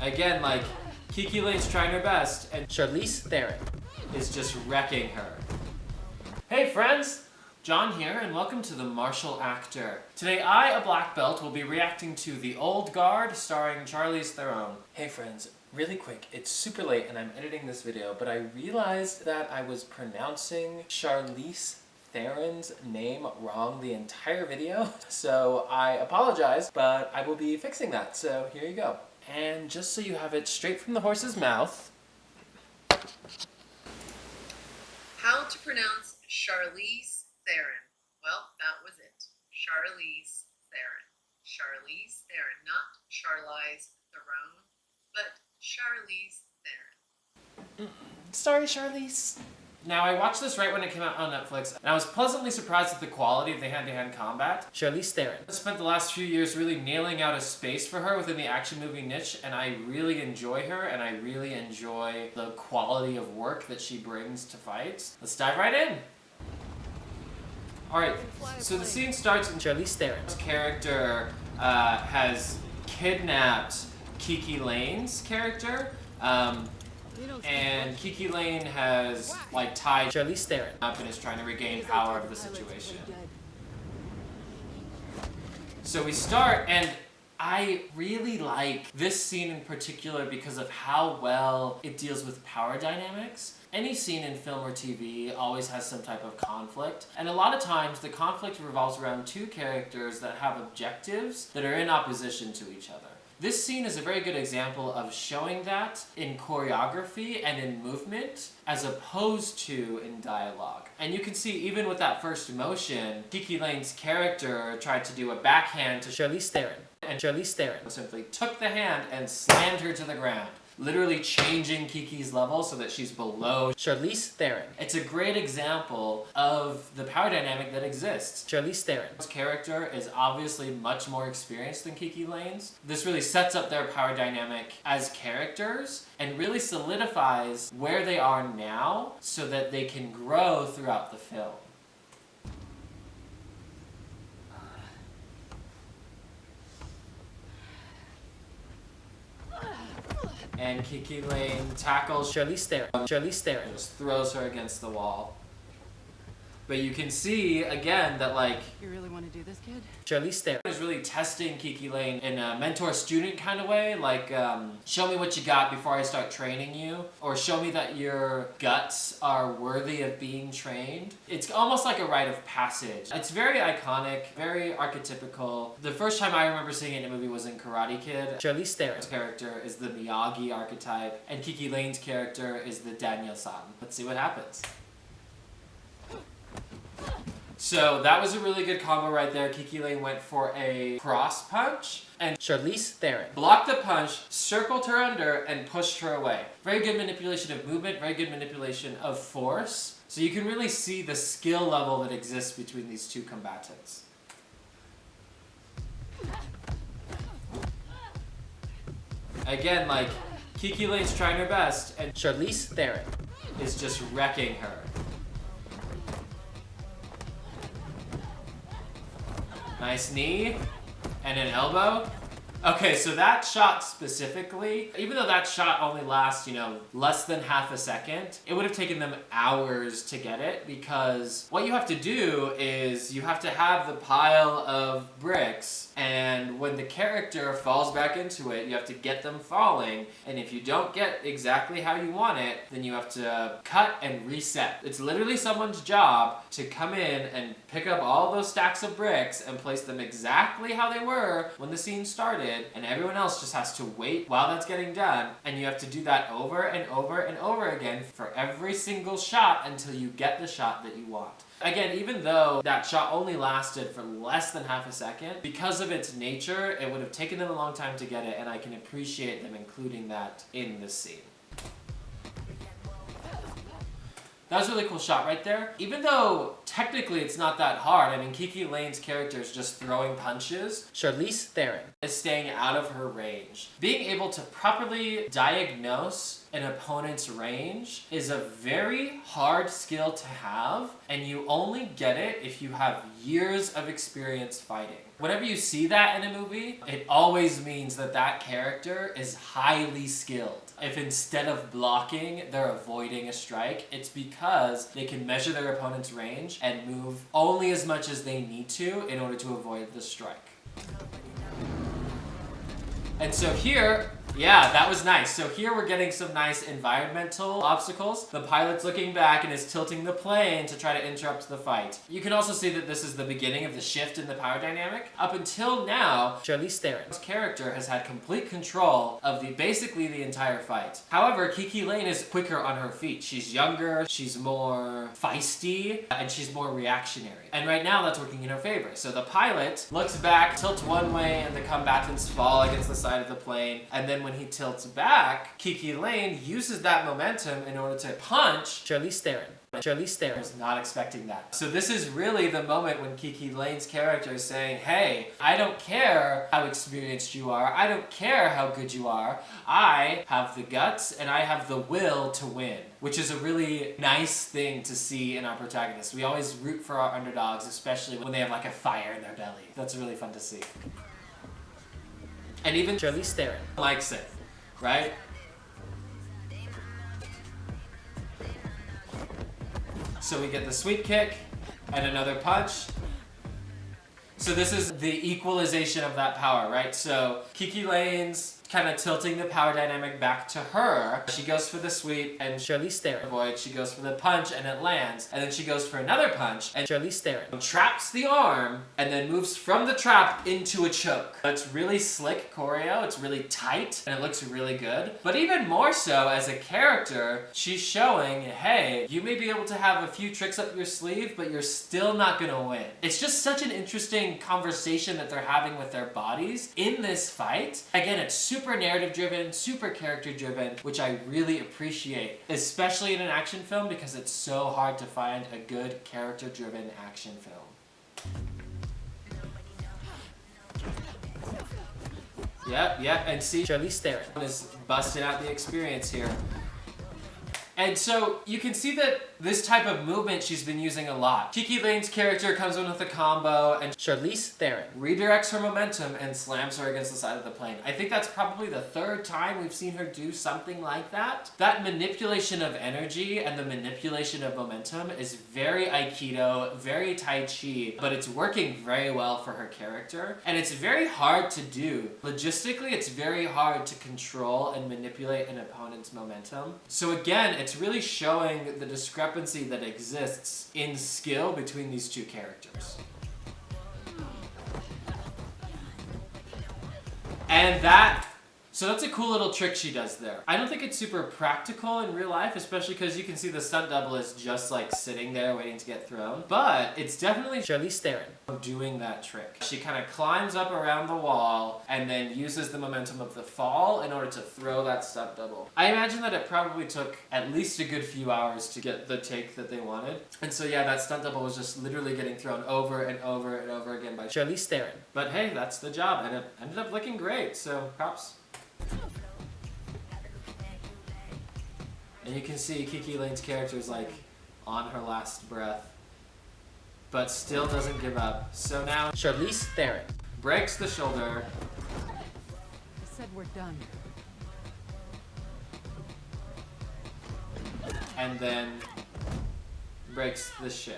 Again, like, Kiki Layne's trying her best, and Charlize Theron is just wrecking her. Hey friends! John here, and welcome to The Martial Actor. Today I, a black belt, will be reacting to The Old Guard, starring Charlize Theron. Hey friends, really quick, it's super late and I'm editing this video, but I realized that I was pronouncing Charlize Theron's name wrong the entire video, so I apologize, but I will be fixing that, so here you go. And just so you have it straight from the horse's mouth, how to pronounce Charlize Theron? Well, that was it. Charlize Theron. Charlize Theron, not Charlize Theron, but Charlize Theron. Sorry, Charlize. Now, I watched this right when it came out on Netflix, and I was pleasantly surprised at the quality of the hand-to-hand combat. Charlize Theron I spent the last few years really nailing out a space for her within the action movie niche, and I really enjoy her, and I really enjoy the quality of work that she brings to fights. Let's dive right in! Alright, so the scene starts and Charlize Theron's character has kidnapped Kiki Layne's character, and Kiki Layne has like tied Charlize Theron up and is trying to regain power of the situation. So we start, and I really like this scene in particular because of how well it deals with power dynamics. Any scene in film or TV always has some type of conflict, and a lot of times the conflict revolves around two characters that have objectives that are in opposition to each other. This scene is a very good example of showing that in choreography and in movement as opposed to in dialogue. And you can see even with that first motion, Kiki Layne's character tried to do a backhand to Charlize Theron, and Charlize Theron simply took the hand and slammed her to the ground, literally changing Kiki's level so that she's below Charlize Theron. It's a great example of the power dynamic that exists. Charlize Theron's character is obviously much more experienced than Kiki Layne's. This really sets up their power dynamic as characters and really solidifies where they are now so that they can grow throughout the film. And Kiki Layne tackles Charlize Theron. Charlize Theron just throws her against the wall. But you can see, again, that like... You really want to do this, kid? Charlize Theron is really testing Kiki Layne in a mentor-student kind of way, like, show me what you got before I start training you, or show me that your guts are worthy of being trained. It's almost like a rite of passage. It's very iconic, very archetypical. The first time I remember seeing it in a movie was in Karate Kid. Charlize Theron's Character is the Miyagi archetype, and Kiki Layne's character is the Daniel-san. Let's see what happens. So that was a really good combo right there. Kiki Layne went for a cross punch and Charlize Theron blocked the punch, circled her under, and pushed her away. Very good manipulation of movement, very good manipulation of force. So you can really see the skill level that exists between these two combatants. Again, like, Kiki Layne's trying her best, and Charlize Theron is just wrecking her. Nice knee, and an elbow. Okay, so that shot specifically, even though that shot only lasts, less than half a second, it would have taken them hours to get it, because what you have to do is you have to have the pile of bricks, and when the character falls back into it, you have to get them falling, and if you don't get exactly how you want it, then you have to cut and reset. It's literally someone's job to come in and pick up all those stacks of bricks and place them exactly how they were when the scene started, and everyone else just has to wait while that's getting done, and you have to do that over and over and over again for every single shot until you get the shot that you want. Again, even though that shot only lasted for less than half a second, because of its nature, it would have taken them a long time to get it, and I can appreciate them including that in this scene. That was a really cool shot right there. Even though technically it's not that hard, I mean, Kiki Layne's character is just throwing punches. Charlize Theron Is staying out of her range. Being able to properly diagnose an opponent's range is a very hard skill to have, and you only get it if you have years of experience fighting. Whenever you see that in a movie, it always means that that character is highly skilled. If instead of blocking, they're avoiding a strike, it's because they can measure their opponent's range and move only as much as they need to in order to avoid the strike. And so here, yeah, that was nice. So here we're getting some nice environmental obstacles. The pilot's looking back and is tilting the plane to try to interrupt the fight. You can also see that this is the beginning of the shift in the power dynamic. Up until now, Charlize Theron's character has had complete control of basically the entire fight. However, Kiki Layne is quicker on her feet. She's younger, she's more feisty, and she's more reactionary. And right now that's working in her favor. So the pilot looks back, tilts one way, and the combatants fall against the side of the plane. And then when he tilts back, Kiki Layne uses that momentum in order to punch. Charlize Theron. Charlize Theron. I was not expecting that. So this is really the moment when Kiki Layne's character is saying, hey, I don't care how experienced you are. I don't care how good you are. I have the guts and I have the will to win, which is a really nice thing to see in our protagonists. We always root for our underdogs, especially when they have like a fire in their belly. That's really fun to see. And even Charlize Theron likes it, right? So we get the sweep kick and another punch. So this is the equalization of that power, right? So Kiki Layne's kind of tilting the power dynamic back to her. She goes for the sweep and Charlize Theron avoids. She goes for the punch and it lands. And then she goes for another punch and Charlize Theron traps the arm and then moves from the trap into a choke. It's really slick choreo. It's really tight and it looks really good. But even more so as a character, she's showing, hey, you may be able to have a few tricks up your sleeve, but you're still not gonna win. It's just such an interesting conversation that they're having with their bodies in this fight. Again, it's super narrative driven, super character driven, which I really appreciate, especially in an action film because it's so hard to find a good character driven action film. Yep, and see, Charlize Theron is busting out the experience here. And so you can see that this type of movement she's been using a lot. Kiki Layne's character comes in with a combo and Charlize Theron redirects her momentum and slams her against the side of the plane. I think that's probably the third time we've seen her do something like that. That manipulation of energy and the manipulation of momentum is very aikido, very tai chi, but it's working very well for her character. And it's very hard to do. Logistically, it's very hard to control and manipulate an opponent's momentum. So again, it's really showing the discrepancy that exists in skill between these two characters. And so that's a cool little trick she does there. I don't think it's super practical in real life, especially because you can see the stunt double is just like sitting there waiting to get thrown. But it's definitely Charlize Theron doing that trick. She kind of climbs up around the wall and then uses the momentum of the fall in order to throw that stunt double. I imagine that it probably took at least a good few hours to get the take that they wanted. And so yeah, that stunt double was just literally getting thrown over and over and over again by Charlize Theron. But hey, that's the job and it ended up looking great, so props. And you can see Kiki Layne's character is like on her last breath, but still doesn't give up. So now Charlize Theron breaks the shoulder. I said we're done. And then breaks the shin.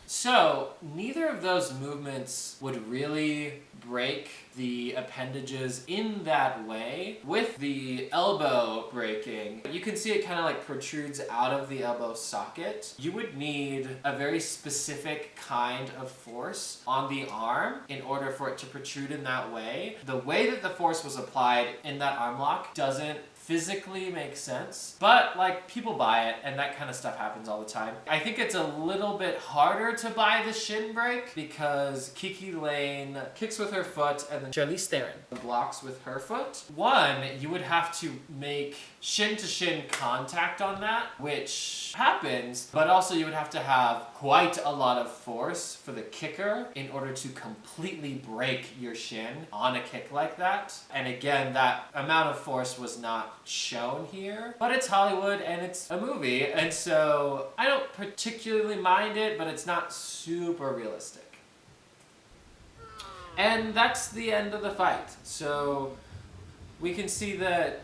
So neither of those movements would really break the appendages in that way. With the elbow breaking, you can see it kind of like protrudes out of the elbow socket. You would need a very specific kind of force on the arm in order for it to protrude in that way. The way that the force was applied in that arm lock doesn't physically makes sense, but like people buy it and that kind of stuff happens all the time. I think it's a little bit harder to buy the shin break because Kiki Layne kicks with her foot and then Charlize Theron blocks with her foot. One, you would have to make shin to shin contact on that, which happens, but also you would have to have quite a lot of force for the kicker in order to completely break your shin on a kick like that. And again, that amount of force was not shown here, but it's Hollywood and it's a movie, and so I don't particularly mind it, but it's not super realistic. And that's the end of the fight. So we can see that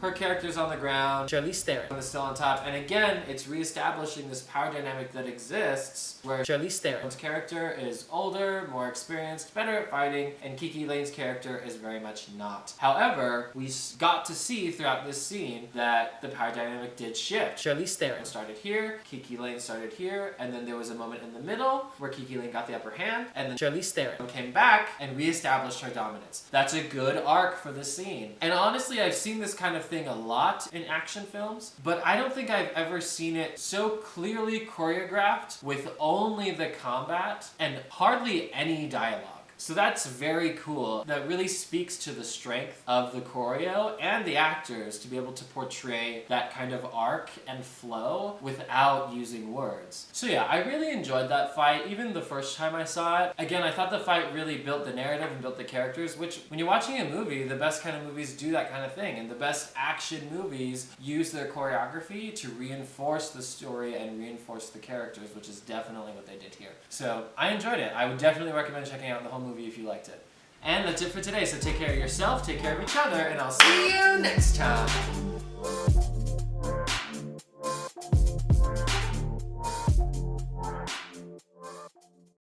her character's on the ground, Charlize Theron is still on top, and again, it's reestablishing this power dynamic that exists where Charlize Theron's Theron's character is older, more experienced, better at fighting, and Kiki Layne's character is very much not. However, we got to see throughout this scene that the power dynamic did shift. Charlize Theron Started here, Kiki Layne started here, and then there was a moment in the middle where Kiki Layne got the upper hand, and then Charlize Theron came back and reestablished her dominance. That's a good arc for the scene. And honestly, I've seen this kind of thing a lot in action films, but I don't think I've ever seen it so clearly choreographed with only the combat and hardly any dialogue. So that's very cool. That really speaks to the strength of the choreo and the actors to be able to portray that kind of arc and flow without using words. So yeah, I really enjoyed that fight, even the first time I saw it. Again, I thought the fight really built the narrative and built the characters, which when you're watching a movie, the best kind of movies do that kind of thing, and the best action movies use their choreography to reinforce the story and reinforce the characters, which is definitely what they did here. So I enjoyed it. I would definitely recommend checking out the whole movie if you liked it. And that's it for today, so take care of yourself, take care of each other, and I'll see you next time.